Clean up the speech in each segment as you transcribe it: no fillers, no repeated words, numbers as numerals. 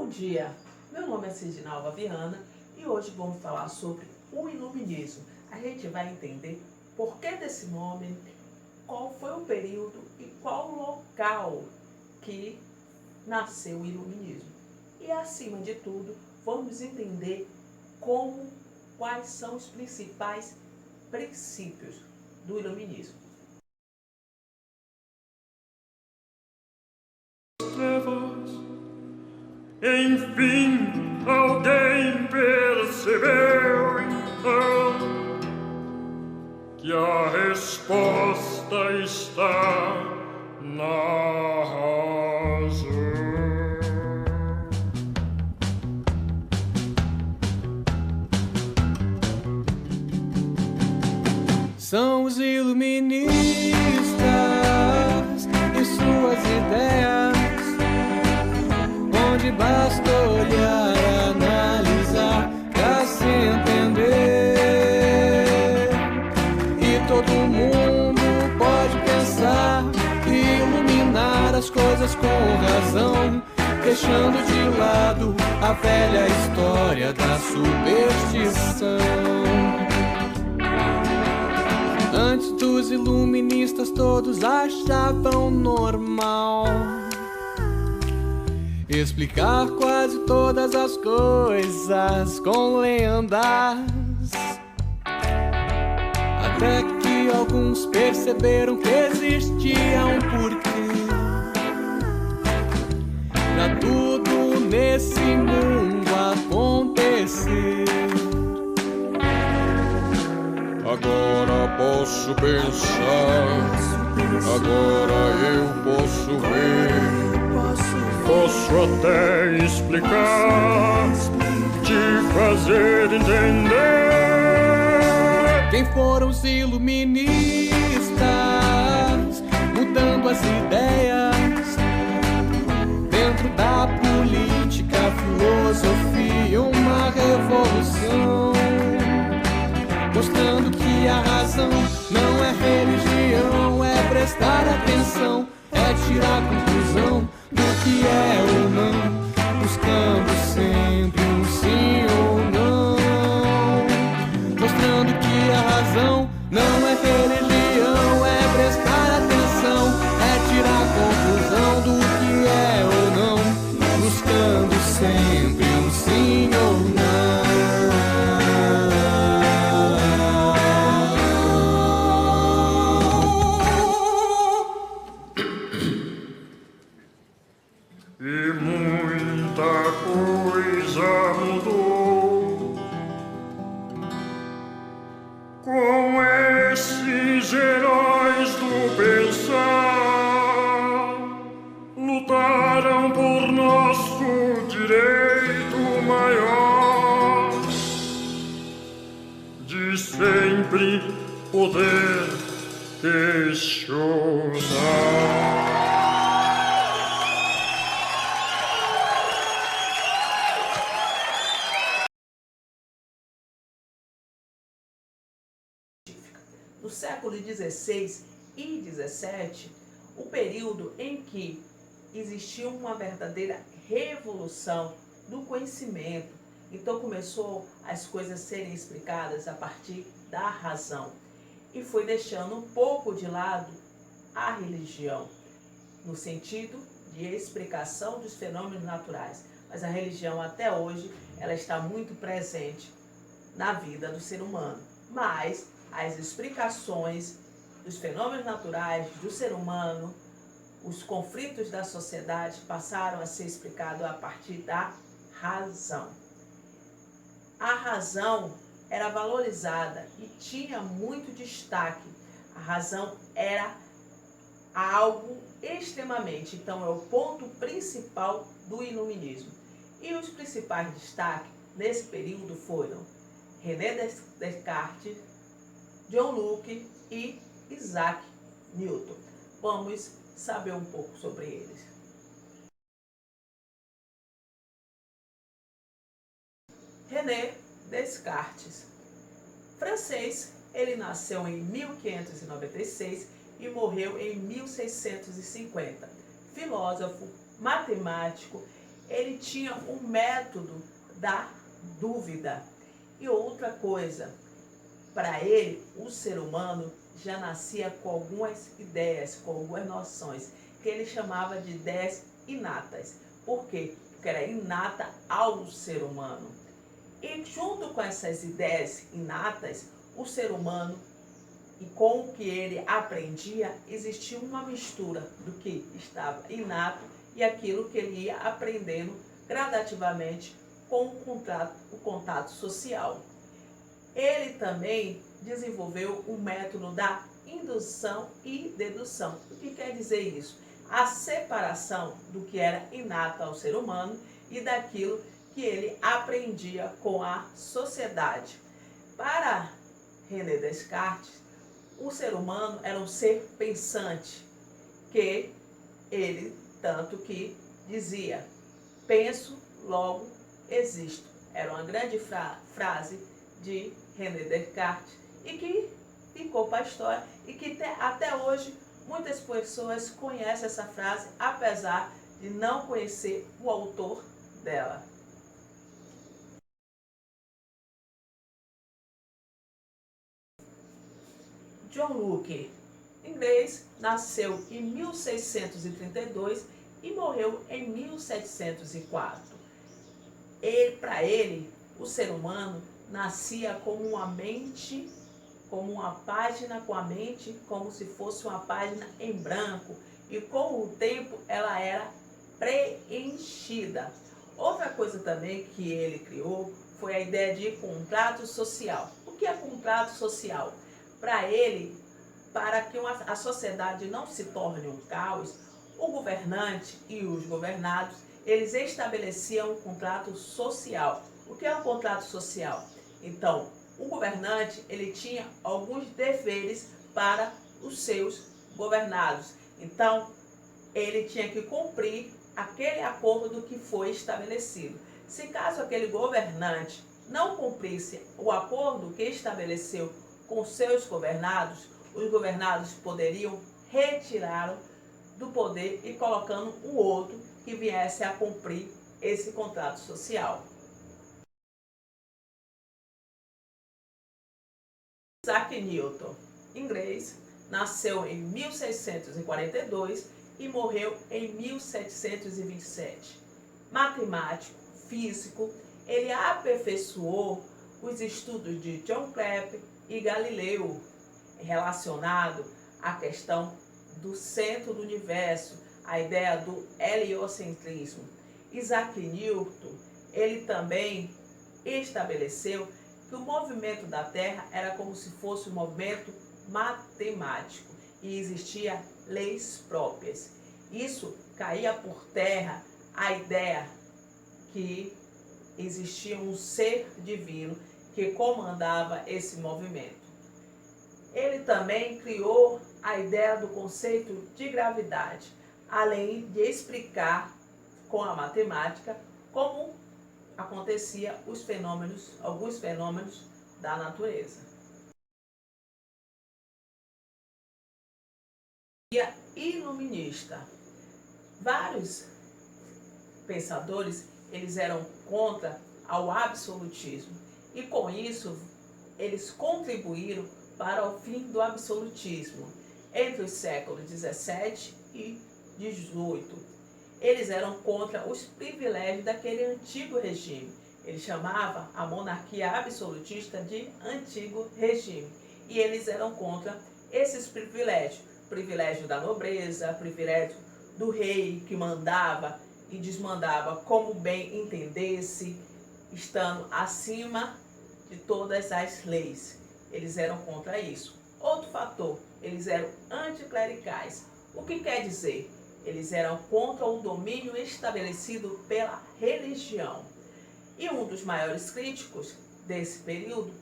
dia, meu nome é Cidinalva Viana e hoje vamos falar sobre o iluminismo. A gente vai entender por que desse nome, qual foi o período e qual o local que nasceu o iluminismo. E acima de tudo, vamos entender quais são os principais princípios do iluminismo. Enfim, alguém percebeu então que a resposta está na razão. São os iluministas e suas ideias, onde basta olhar, analisar pra se entender. E todo mundo pode pensar e iluminar as coisas com razão, deixando de lado a velha história da superstição. Antes dos iluministas todos achavam normal explicar quase todas as coisas com lendas, até que alguns perceberam que existia um porquê pra tudo nesse mundo acontecer. Agora posso pensar, agora eu posso ver, posso até explicar, te fazer entender. Quem foram os iluministas, mudando as ideias, dentro da política, filosofia, uma revolução, mostrando que a razão não é religião, é prestar atenção, é tirar conclusão do que é ou não, buscando sempre um sim ou não, mostrando que a razão não é religião, é prestar atenção, é tirar conclusão do que é ou não, buscando sempre um sim ou não. E muita coisa mudou com esses heróis do pensar. Lutaram por nosso direito maior de sempre poder questionar. No século XVI e XVII, o período em que existiu uma verdadeira revolução do conhecimento. Então começou as coisas serem explicadas a partir da razão e foi deixando um pouco de lado a religião, no sentido de explicação dos fenômenos naturais. Mas a religião até hoje ela está muito presente na vida do ser humano. Mas as explicações dos fenômenos naturais do ser humano, os conflitos da sociedade passaram a ser explicados a partir da razão. A razão era valorizada e tinha muito destaque. A razão era algo extremamente, então é o ponto principal do iluminismo. E os principais destaques nesse período foram René Descartes, John Locke e Isaac Newton. Vamos saber um pouco sobre eles. René Descartes, francês, ele nasceu em 1596 e morreu em 1650. Filósofo, matemático ele tinha o método da dúvida. E outra coisa, para ele, o ser humano já nascia com algumas ideias, com algumas noções, que ele chamava de ideias inatas. Por quê? Porque era inata ao ser humano. E junto com essas ideias inatas, o ser humano, e com o que ele aprendia, existia uma mistura do que estava inato e aquilo que ele ia aprendendo gradativamente com o contato social. Ele também desenvolveu o método da indução e dedução. O que quer dizer isso? A separação do que era inato ao ser humano e daquilo que ele aprendia com a sociedade. Para René Descartes, o ser humano era um ser pensante, que ele tanto que dizia: penso, logo existo. Era uma grande frase de René Descartes e que ficou para a história e que até hoje muitas pessoas conhecem essa frase, apesar de não conhecer o autor dela. John Locke, inglês, nasceu em 1632 e morreu em 1704. Para ele, o ser humano nascia como uma mente, como uma página com a mente, como se fosse uma página em branco, e com o tempo ela era preenchida. Outra coisa também que ele criou foi a ideia de contrato social. O que é contrato social? Para ele, para que a sociedade não se torne um caos, o governante e os governados, eles estabeleciam um contrato social. O que é um contrato social? Então, o governante, ele tinha alguns deveres para os seus governados. Então, ele tinha que cumprir aquele acordo que foi estabelecido. Se caso aquele governante não cumprisse o acordo que estabeleceu com seus governados, os governados poderiam retirá-lo do poder e colocando um outro que viesse a cumprir esse contrato social. Isaac Newton, inglês, nasceu em 1642 e morreu em 1727. Matemático, físico, ele aperfeiçoou os estudos de John Kepler e Galileu, relacionado à questão do centro do universo, a ideia do heliocentrismo. Isaac Newton, ele também estabeleceu que o movimento da Terra era como se fosse um movimento matemático e existia leis próprias. Isso caía por terra a ideia que existia um ser divino que comandava esse movimento. Ele também criou a ideia do conceito de gravidade, além de explicar com a matemática como acontecia alguns fenômenos da natureza. Iluminista. Vários pensadores, eles eram contra ao absolutismo e com isso eles contribuíram para o fim do absolutismo entre os séculos 17 e 18. Eles eram contra os privilégios daquele antigo regime. Ele chamava a monarquia absolutista de antigo regime. E eles eram contra esses privilégios. Privilégio da nobreza, privilégio do rei que mandava e desmandava como bem entendesse, estando acima de todas as leis. Eles eram contra isso. Outro fator, eles eram anticlericais. O que quer dizer? Eles eram contra o domínio estabelecido pela religião. E um dos maiores críticos desse período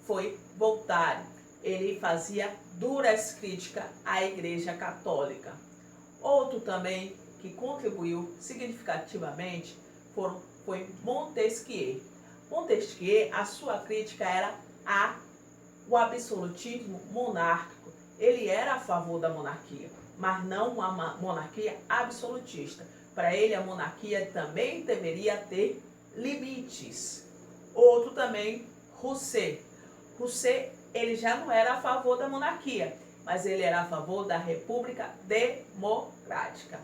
foi Voltaire. Ele fazia duras críticas à Igreja Católica. Outro também que contribuiu significativamente foi Montesquieu. Montesquieu, a sua crítica era o absolutismo monárquico. Ele era a favor da monarquia, mas não uma monarquia absolutista, Para ele, a monarquia também deveria ter limites. Outro também, Rousseau. Rousseau, ele já não era a favor da monarquia, mas ele era a favor da república democrática.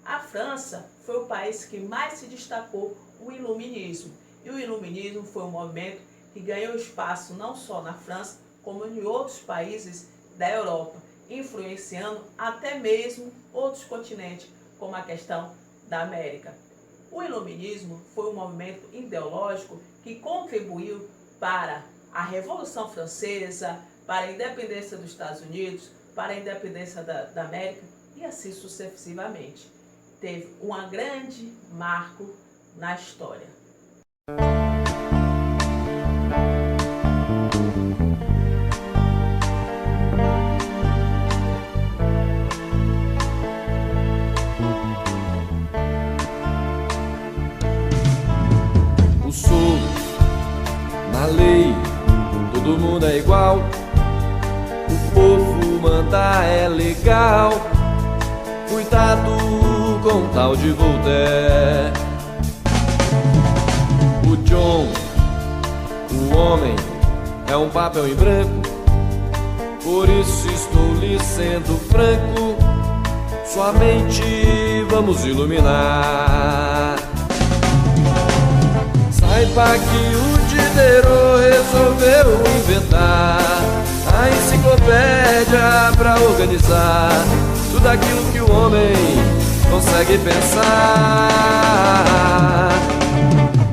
A França foi o país que mais se destacou o iluminismo. E o iluminismo foi um movimento que ganhou espaço não só na França, como em outros países da Europa, influenciando até mesmo outros continentes, como a questão da América. O iluminismo foi um movimento ideológico que contribuiu para a Revolução Francesa, para a independência dos Estados Unidos, para a independência da América e assim sucessivamente. Teve um grande marco na história. O sul, na lei, todo mundo é igual. O povo mandar é legal. Cuidado com o tal de Voltaire. O John, o homem, é um papel em branco. Por isso estou lhe sendo franco. Sua mente vamos iluminar. Saiba que o Diderot resolveu inventar a enciclopédia pra organizar tudo aquilo que o homem consegue pensar.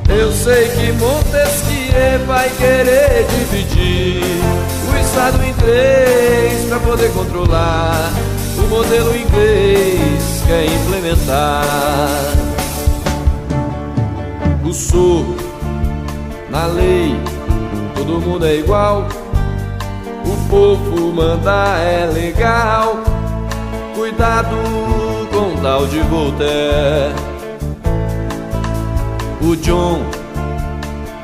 Eu sei que Montesquieu vai querer dividir o Estado em três pra poder controlar o modelo inglês quer implementar. O sul, na lei, todo mundo é igual. O povo mandar é legal. Cuidado com o tal de Voltaire. O John,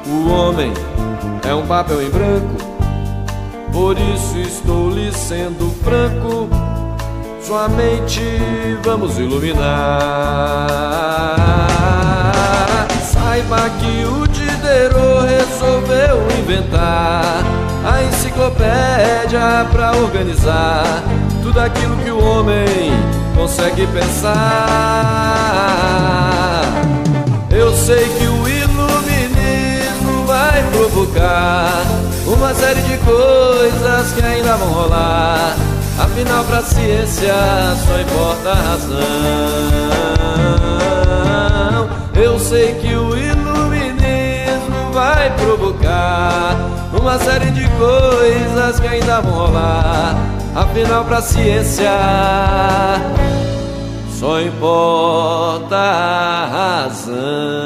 o homem, é um papel em branco. Por isso estou lhe sendo franco. Sua mente vamos iluminar. Saiba que o Diderot resolveu inventar a enciclopédia pra organizar tudo aquilo que o homem consegue pensar. Eu sei que o iluminismo vai provocar uma série de coisas que ainda vão rolar. Afinal, pra ciência só importa a razão. Eu sei que o iluminismo vai provocar uma série de coisas que ainda vão rolar. Afinal, pra ciência só importa a razão.